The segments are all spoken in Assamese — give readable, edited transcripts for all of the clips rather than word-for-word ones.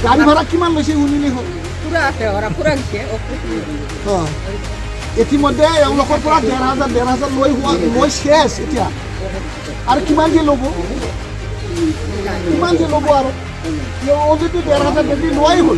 গাড়ী ভাড়া কিমান লৈছে শুনিলে হ'ল পুৰা আছে পুৰা দিছে ইতিমধ্যে এওঁলোকৰ পৰা 1,500 লৈ শেষ এতিয়া আৰু কিমান যে ল'ব আৰু অলৰেডি 1,500 বেছি লোৱাই হ'ল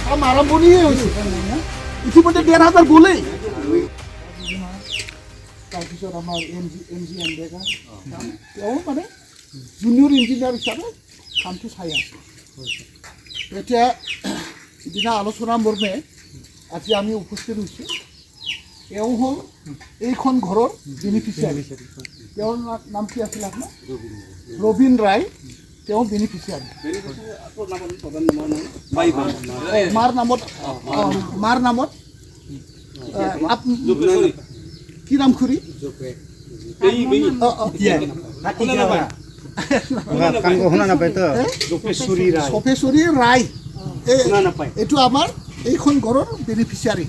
কাম আৰম্ভণিহে হৈছে ইতিমধ্যে 1,500 গ'লেই তাৰপিছত আমাৰ এম জি এণ্ডেকা তেওঁ মানে জুনিয়ৰ ইঞ্জিনিয়াৰ হিচাপে কামটো চাই আছে এতিয়া সিদিনা আলোচনা মৰ্মে আজি আমি উপস্থিত হৈছোঁ এওঁ হ'ল এইখন ঘৰৰ বেনিফিচিয়াৰী তেওঁৰ নাম কি আছিল আপোনাৰ ৰবীন ৰায় তেওঁ বেনিফিচিয়াৰী মাৰ নামত কি নাম খুৰী সফেশ্বৰী ৰায় এইটো আমাৰ এইখন ঘৰৰ বেনিফিচিয়াৰী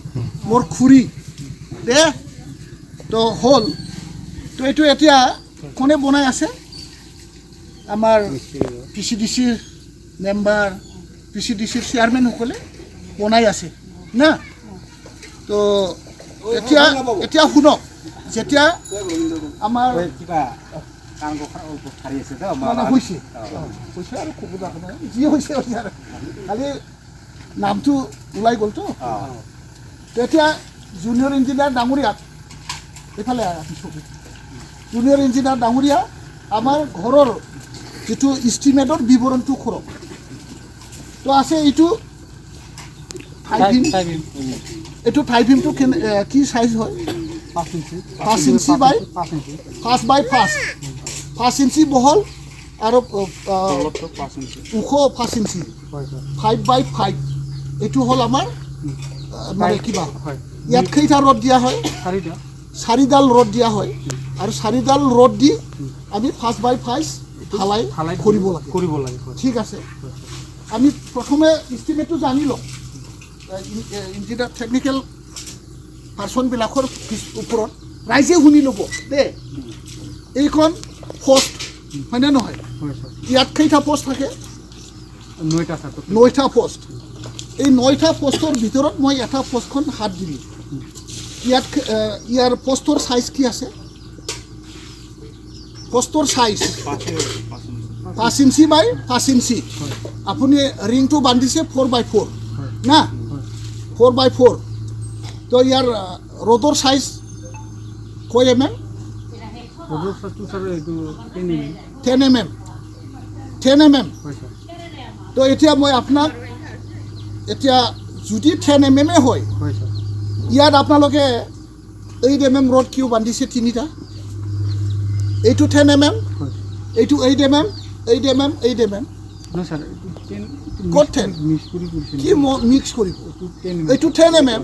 মোৰ খুৰী দে তো হ'ল তো এইটো এতিয়া কোনে বনাই আছে আমাৰ PCDCৰ মেম্বাৰ PCDCৰ চেয়াৰমেনসকলে বনাই আছে না তো এতিয়া শুনক যেতিয়া আমাৰ কিবা মানে হৈছে আৰু ক'ব নাই যি হৈছে আৰু খালি নামটো ওলাই গ'লতো তেতিয়া জুনিয়ৰ ইঞ্জিনিয়াৰ ডাঙৰীয়াক এইফালে জুনিয়ৰ ইঞ্জিনিয়াৰ ডাঙৰীয়া আমাৰ ঘৰৰ যিটো ইষ্টিমেটৰ বিৱৰণটো কৰক তো আছে এইটো 5 ইঞ্চটো কি চাইজ হয় 5 ইঞ্চি বাই 5 ইঞ্চি বহল আৰু ওখ 5 ইঞ্চি 5x5 এইটো হ'ল আমাৰ মানে কিবা ইয়াত কেইটা ৰড দিয়া হয় 4ডাল ৰড দিয়া হয় আৰু 4ডাল ৰড দি আমি 5x5 ঢালাই কৰিব লাগে ঠিক আছে আমি প্ৰথমে ইষ্টিমেটটো জানি লওঁ ইঞ্জিনিয়াৰ টেকনিকেল পাৰ্চনবিলাকৰ ওপৰত ৰাইজে শুনি ল'ব দে এইখন পোষ্ট হয়নে নহয় ইয়াত কেইটা পোষ্ট থাকে 9টা পোষ্ট এই 9টা পোষ্টৰ ভিতৰত মই এটা পোষ্টখন হাত দিলোঁ ইয়াৰ পোষ্টৰ সাইজ কি আছে পোষ্টৰ সাইজ 5 ইঞ্চি বাই 5 ইঞ্চি আপুনি ৰিংটো বান্ধিছে 4x4 না 4x4 তো ইয়াৰ ৰডৰ সাইজ কয় mm ৰডৰ সাইজটো স্যাৰ এইটো 10 mm তো এতিয়া মই আপোনাক এতিয়া যদি 10 mm হয় ইয়াত আপোনালোকে 8 mm ৰড কিয় বান্ধিছে তিনিটা এইটো 10 mm এইটো 8 mm 8 mm 8 mm না স্যার ক'ত 10 মিক্স কৰি কৰিছে কি মিক্স কৰিব এইটো 10 mm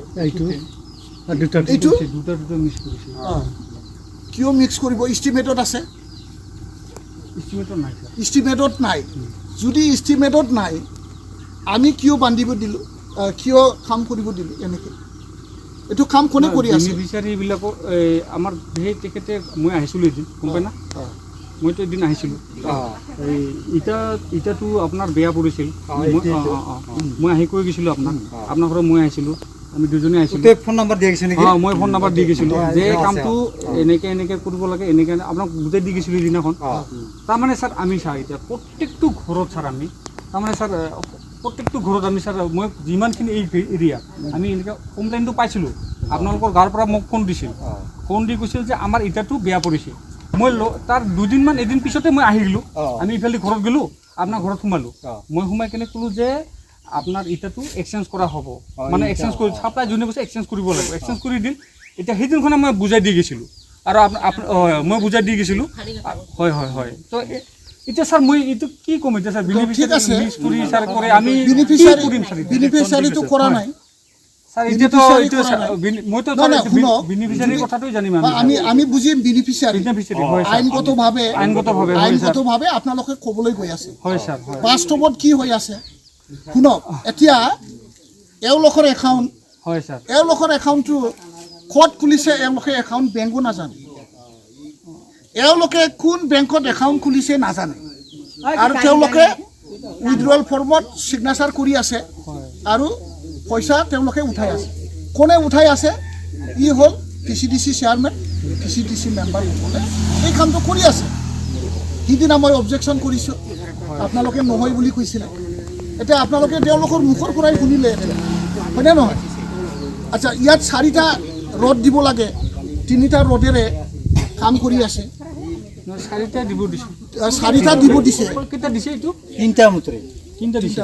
এইটো দুটা মিক্স কৰিছে কিয় মিক্স কৰিব ইষ্টিমেটত আছে ইষ্টিমেটত নাই যদি ইষ্টিমেটত নাই আমি কিয় বান্ধিব দিলোঁ কিয় কাম কৰিব দিলোঁ এনেকৈ এইটো কাম কোনে কৰি আছে বেনিফিচিয়াৰীবিলাকৰ আমাৰ সেই তেখেতে মই আহিছিলোঁ এদিন গম পাই না মইতো এদিন আহিছিলোঁ ইটাটো আপোনাৰ বেয়া পৰিছিল মই আহি কৈ গৈছিলোঁ আপোনাৰ ঘৰত মই আহিছিলোঁ আমি দুজনে আহিছিলোঁ ফোন নম্বৰ দি গৈছে নেকি মই ফোন নম্বৰ দি গৈছিলোঁ যে কামটো এনেকৈ কৰিব লাগে এনেকৈ আপোনাক বুজাই দি গৈছিলোঁ দিনাখন তাৰমানে ছাৰ আমি ছাৰ এতিয়া প্ৰত্যেকটো ঘৰত ছাৰ আমি তাৰমানে ছাৰ প্ৰত্যেকটো ঘৰত আমি ছাৰ মই যিমানখিনি এই এৰিয়া আমি এনেকৈ কমপ্লেইনটো পাইছিলোঁ আপোনালোকৰ গাঁৱৰ পৰা মোক ফোন দিছিল ফোন দি কৈছিল যে আমাৰ ইটাটো বেয়া পৰিছে মই তাৰ দুদিনমান এদিন পিছতে মই আহি গ'লোঁ আমি ইফালে ঘৰত গ'লোঁ আপোনাৰ ঘৰত সোমালোঁ মই সোমাই কেনে ক'লোঁ যে আপোনাৰ ইটাটো এক্সচেঞ্জ কৰা হ'ব মানে এক্সচেঞ্জ কৰি চাপ্লাই যোনে কৈছে এক্সচেঞ্জ কৰিব লাগিব এক্সচেঞ্জ কৰি দিল এতিয়া সেইদিনখনে মই বুজাই দি গৈছিলোঁ আৰু মই বুজাই দি গৈছিলোঁ হয় তো এতিয়া স্যাৰ মই এইটো কি ক'ম এতিয়া স্যাৰ বেনিফিচিয়াৰী স্যাৰ কৰে আমি বেনিফিচিয়াৰীটো কৰা নাই স্যাৰ এতিয়াতো মইতো বেনিফিচিয়াৰীৰ কথাটোই জানিম আমি বুজিম বেনিফিচিয়াৰী আইনগতভাৱে আপোনালোকে ক'বলৈ গৈ আছে হয় স্যাৰ বাস্তৱত কি হৈ আছে শুনক এতিয়া এওঁলোকৰ একাউণ্ট হয় স্যাৰ এওঁলোকৰ একাউণ্টটো ক'ত খুলিছে এওঁলোকে একাউণ্ট বেংকো নাজানে এওঁলোকে কোন বেংকত একাউণ্ট খুলিছে নাজানে আৰু তেওঁলোকে উইথড্ৰল ফৰ্মত ছিগনেচাৰ কৰি আছে আৰু পইচা তেওঁলোকে উঠাই আছে কোনে উঠাই আছে ই হ'ল PCDC চেয়াৰমেন PCDC মেম্বাৰসকলে এই কামটো কৰি আছে সিদিনা মই অবজেকশ্যন কৰিছোঁ আপোনালোকে নহয় বুলি কৈছিলে এতিয়া আপোনালোকে তেওঁলোকৰ মুখৰ পৰাই শুনিলে হয়নে নহয় আচ্ছা ইয়াত 4টা ৰড দিব লাগে 3টা ৰডেৰে কাম কৰি আছে 4টা দিব দিছে 4টা দিব দিছে কেইটা দিছে এইটো 3টা মুত্ৰে 3টা দিছে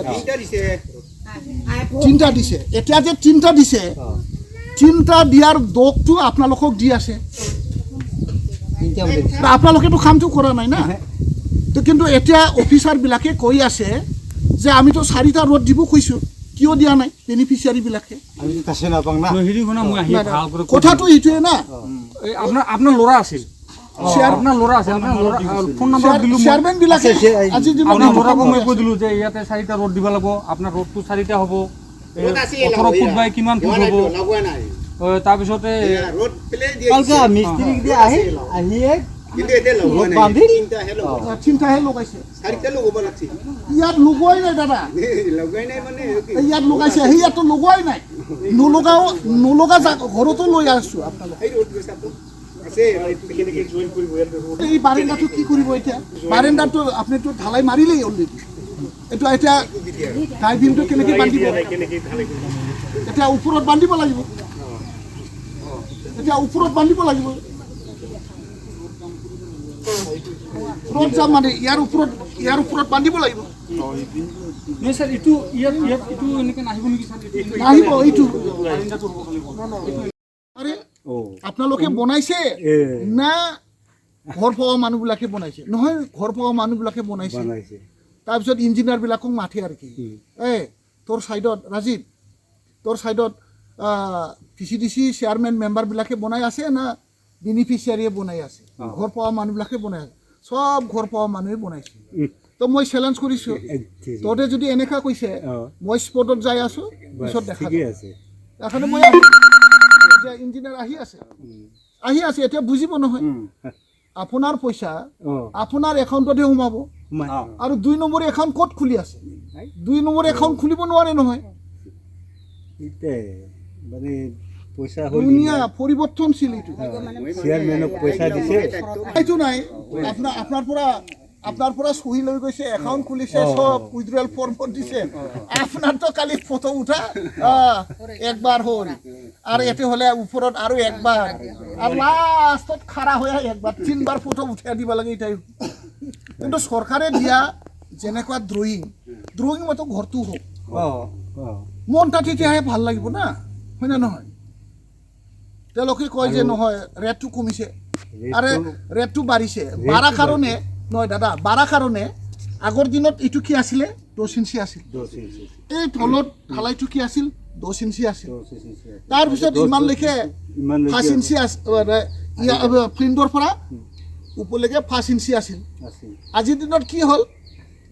3টা দিছে এতিয়া যে 3টা দিছে 3টা দিয়াৰ দোষটো আপোনালোকক দি আছে 3টা মুত্ৰে আপোনালোকেতো কামটো কৰা নাই না তো কিন্তু এতিয়া অফিচাৰবিলাকে কৈ আছে যে আমিতো 4টা ৰড দিব কৈছোঁ কিয় দিয়া নাই বেনিফিচিয়াৰীবিলাকে আমি তো কাছে নাপাং না হেৰি শুনা মই আহি ভাল কৰি কথাটো এইটোৱে না এই আপোনাৰ ল'ৰা আছিল আপোনাৰ ল'ৰা আছে আপোনাৰ ল'ৰা ফোন নম্বৰ দিলোঁ চেয়াৰমেনবিলাকে আজি আপোনাৰ ল'ৰাকো মই কৈ দিলোঁ যে ইয়াতে 4টা ৰড দিব লাগিব আপোনাৰ ৰডটো 4টা হ'ব 18 ফুট বাই কিমান ফুট হ'ব তাৰপিছতে কালকে মিস্ত্ৰি দিয়ে আহিয়ে কিন্তু এতিয়া লগোৱা নাই বান্ধি চিন্তাহে লগাইছে চাৰিটা লগাব লাগছিল ইয়াত লগোৱাই নাই দাদা লগাই নাই মানে ইয়াত লগাইছে ইয়াতো লগোৱাই নাই নলগা ঘৰতো লৈ আছোঁ আপোনালোক এই ৰোড গৈছে আছে কেনেকৈ জইন কৰিব এই বাৰেণ্ডাটো কি কৰিব এতিয়া বাৰেণ্ডাটো আপুনিতো ঢালাই মাৰিলেই অলৰেডি এইটো এতিয়া টাই বিমটো কেনেকৈ বান্ধিব এতিয়া ওপৰত বান্ধিব লাগিব ৰড যাম মানে ইয়াৰ ওপৰত বান্ধিব লাগিব নহয় স্যাৰ এইটো ইয়াত এইটো এনেকৈ নাহিব নেকি স্যাৰ নাহিব এইটো আৰে আপোনালোকে বনাইছে না ঘৰ পোৱা মানুহবিলাকে বনাইছে নহয় ঘৰ পোৱা মানুহবিলাকে বনাইছে তাৰপিছত ইঞ্জিনিয়াৰবিলাকক মাঠে আৰু কি তোৰ ছাইডত ৰাজীৱ তোৰ ছাইডত PCDC চেয়াৰমেন মেম্বাৰবিলাকে বনাই আছে না বেনিফিচিয়াৰীয়ে বনাই আছে ঘৰ পোৱা মানুহবিলাকে বনাই আছে সব ঘৰ পোৱা মানুহে বনাইছে তো মই চেলেঞ্জ কৰিছোঁ তহঁতে যদি এনেকুৱা কৈছে মই স্পটত যাই আছোঁ পিছত দেখা এখনে মই এতিয়া ইঞ্জিনিয়াৰ আহি আছে এতিয়া বুজিব নহয় আপোনাৰ পইচা আপোনাৰ একাউণ্টতহে সোমাব আৰু 2 নম্বৰ একাউণ্ট ক'ত খুলি আছে 2 নম্বৰ একাউণ্ট খুলিব নোৱাৰে নহয় মানে পইচা দুনিয়া পৰিৱৰ্তনশীল এইটো চেয়াৰমেনক পইচা দিছে এইটো নাই আপনাৰ পৰা সহি লৈ গৈছে একাউন্ট খুলিছে সব উইথড্রল ফর্ম দিছে আপনার তো কালি ফটো উঠা একবার হল আর এতে হলে উপরত আৰু একবাৰ আৰ লাস্টত খাড়া হয়ে একবাৰ 3বাৰ ফটো উঠাই দিব লাগে এটাই কিন্তু সৰকাৰে দিয়া যেনেকুৱা ড্রয়িং মতো ঘরটো হোক মনটা তেতিয়াহে ভাল লাগিব না হয় না নহয় তেওঁলোকে কয় যে নহয় ৰেটটো কমিছে আৰে ৰেটটো বাঢ়িছে বাড়া কাৰণে নহয় দাদা বাড়া কাৰণে আগৰ দিনত এইটো কি আছিলে 10 ইঞ্চি আছিল এই তলত ঢালাইটো কি আছিল 10 ইঞ্চি আছিল তাৰ পিছত ইমান লেখে 5 ইঞ্চি ফ্লিণ্ডৰ পৰা উপলৈকে 5 ইঞ্চি আছিল আজিৰ দিনত কি হ'ল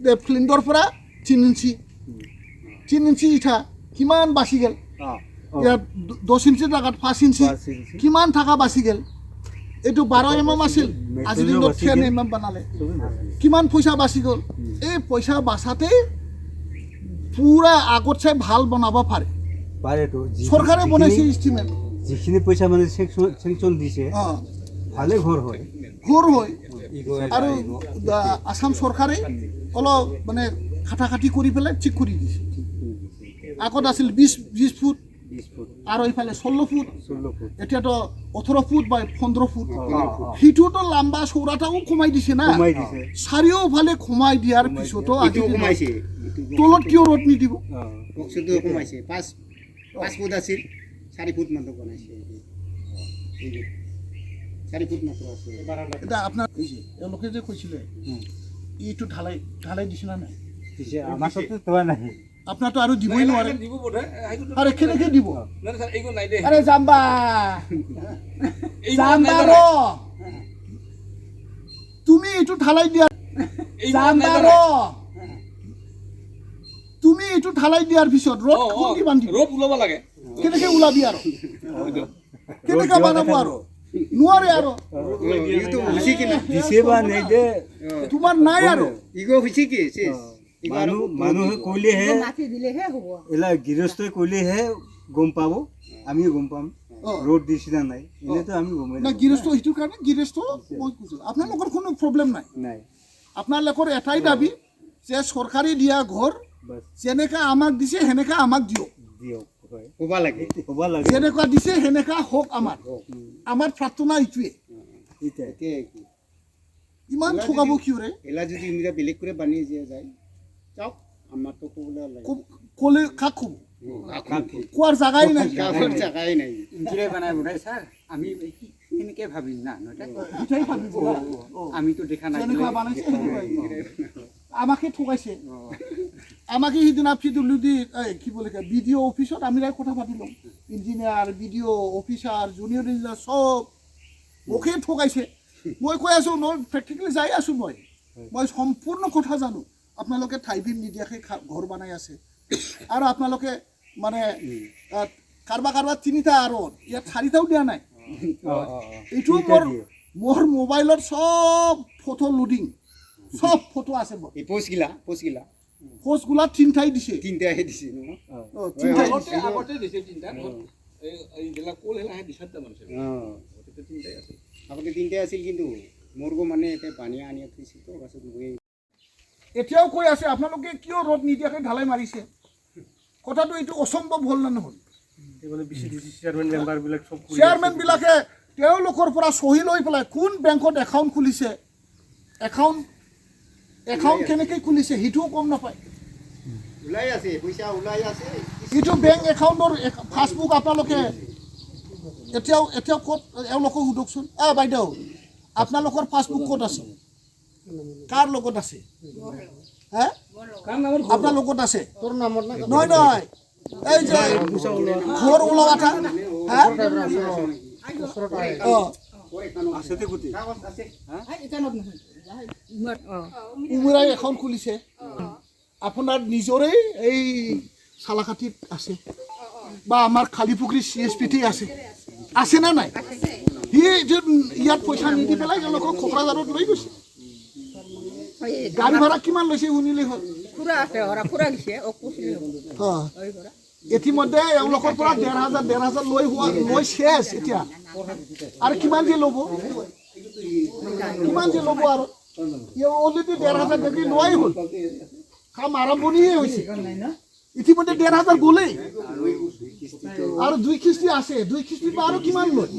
যে ফ্লিণ্ডৰ পৰা 3 ইঞ্চি ইঠা কিমান বাছি গেল ইয়াত 10 ইঞ্চি জাগাত 5 ইঞ্চি কিমান টাকা বাছি গেল এইটো 12 mm আছিল আজিৰ দিনত 10 mm বনালে কিমান পইচা বাছি গ'ল এই পইচা বাছাতেই পুৰা আগত চাই ভাল বনাব পাৰে সৰকাৰে বনাইছে ইস্টিমেট যিখিনি পইচা মানে সেংশন দিছে ভালে ঘৰ হয় আৰু আসাম সৰকাৰে অলপ মানে খাটাখাটি কৰি পেলাই ঠিক কৰি দিছে আগত আছিল 20 ফুট আর এইফালে 16 ফুট এটা তো 18 ফুট বা 15 ফুট হিটুটো লম্বা চৌড়াটাও কমাই দিছে না চাৰিওফালে কমাই দিয়াৰ পিছতো আজি কমাইছে তলত কিয় ৰড নিদিব বক্সটো কমাইছে 5 ফুট আছিল 4 ফুট মাত্ৰ বনাইছে 4 ফুট মাত্ৰ আছে এটা আপনার এলোকে যে কইছিলে এইটো ঢালাই দিছ না নাই দিছে আমার সাথে তোয়া নাই আপনার তো আৰু দিবই নোৱাৰে দিব বোধে আরে কেনেকে দিব না স্যার এইগো নাই দে আরে জাম্বা র তুমি এইটো ঢালাই দিয়া জাম্বা র তুমি এইটো ঢালাই দিয়াৰ পিছত ৰড খুলি বান্ধি ৰোপ উলাব লাগে কেনেকে উলাবি আৰু কেনেকে বানাব আৰু নোৱাৰে আৰু ইটো হৈছে কি না দিছে বা নাই দে তোমাৰ নাই আৰু ইগো হৈছে কি শেষ মানুহে কইলেহে মাটি দিলেহে হ'ব এলা গৃহস্থই কইলেহে গম পাব আমিও গম পাম রোড দিছি না নাই এনেতো আমি গম না গৃহস্থ সেইটো কাৰণে গৃহস্থ মই কৈছোঁ আপোনালোকৰ কোনো প্ৰব্লেম নাই নাই আপোনালোকৰ এটাই দাবী যে চৰকাৰী দিয়া ঘৰ যেনেকা আমাক দিছে সেনেকা আমাক দিয়ক ক'বা লাগে যেনেকুৱা দিছে সেনেকা হওক আমাৰ প্ৰাৰ্থনা এইটোৱে এতিয়া কি ইমান ঠগাব কিয় ৰে এলা যদি ইন্দিৰা বেলেগ কৰে বানিয়ে দিয়ে যায় যাওক আমাৰ তো ক'বলৈ লাগে ক'লে কাক ক'ব কোৱাৰ জাগাই নাই কাকর জায়গায় নাই ইঞ্জিনিয়ার বানায় বোধ স্যার আমি সেনেকে ভাবিম না নয়টা এটাই ভাবিব আমি তো দেখা নাই যেনেকুৱা বানাইছে সেনেকুৱাই। আমাকে ঠগাইছে আমাকে সিদিনা পিডব্লিউডি কি বলে বিডিও অফিসত আমি কথা পাতিলোঁ engineer BDO officer junior engineer চব মোকে ঠগাইছে মই কৈ আছোঁ মই প্ৰেক্টিকেলি যাই আছোঁ মই সম্পূৰ্ণ কথা জানো আপোনালোকে ঠাইবিন নিদিয়াকৈ ঘৰ বনাই আছে আৰু আপোনালোকে মানে কাৰোবাৰ তিনিটা আৰু ইয়াত চাৰিটাও দিয়া নাই এইটো মোৰ মোবাইলত চব ফটো লোডিং সব ফটো আছে এই পোস্টগুলা তিনিটাই দিছে তিনটাহে দিছে তিনিটাই আগতে দিছে তিনটা এই জেলা কোল হেলাহে দিছে তাৰমানে আগতে তিনটাই আছিল কিন্তু মোৰগো মানে এতিয়া পানী আনি থৈছিল তো পাছত মই এতিয়াও কৈ আছে আপোনালোকে কিয় ৰ'দ নিদিয়াকৈ ঢালাই মাৰিছে কথাটো এইটো অসম্ভৱ হ'ল নে নহ'ল চেয়াৰমেনবিলাকে তেওঁলোকৰ পৰা চহী লৈ পেলাই কোন বেংকত একাউণ্ট খুলিছে একাউণ্ট কেনেকৈ খুলিছে সেইটোও গম নাপায় ওলাই আছে পইচা ওলাই আছে এইটো বেংক একাউণ্টৰ পাছবুক আপোনালোকে এতিয়াও ক'ত এওঁলোকক সোধকচোন বাইদেউ আপোনালোকৰ পাছবুক ক'ত আছে কাৰ লগত আছে হে আপোনাৰ লগত আছে নহয় এই যে ঘৰ ওলোৱাটা উমৰাই এখন খুলিছে আপোনাৰ নিজৰে এই চালাকাটিত আছে বা আমাৰ খালিপুখুৰী CSPT আছে না নাই সি ইয়াত পইচা নিদি পেলাই তেওঁলোকক কোকৰাঝাৰত লৈ গৈছে গাড়ী ভাড়া কিমান লৈছে শুনিলেই হ'ল পুৰা আছে ওৰা পুৰা গিছে ও কুছিলি ইতিমধ্যে এওঁলোকৰ পৰা 1,500 লৈ শেষ এতিয়া আৰু কিমান যে ল'ব আৰু অলৰেডি 1,500 টকা লোৱাই হ'ল কাম আৰম্ভণিয়ে হৈছে ইতিমধ্যে 1,500 গ'লেই আৰু 2 কিস্তি আছে 2 কিস্তিত আৰু কিমান লয়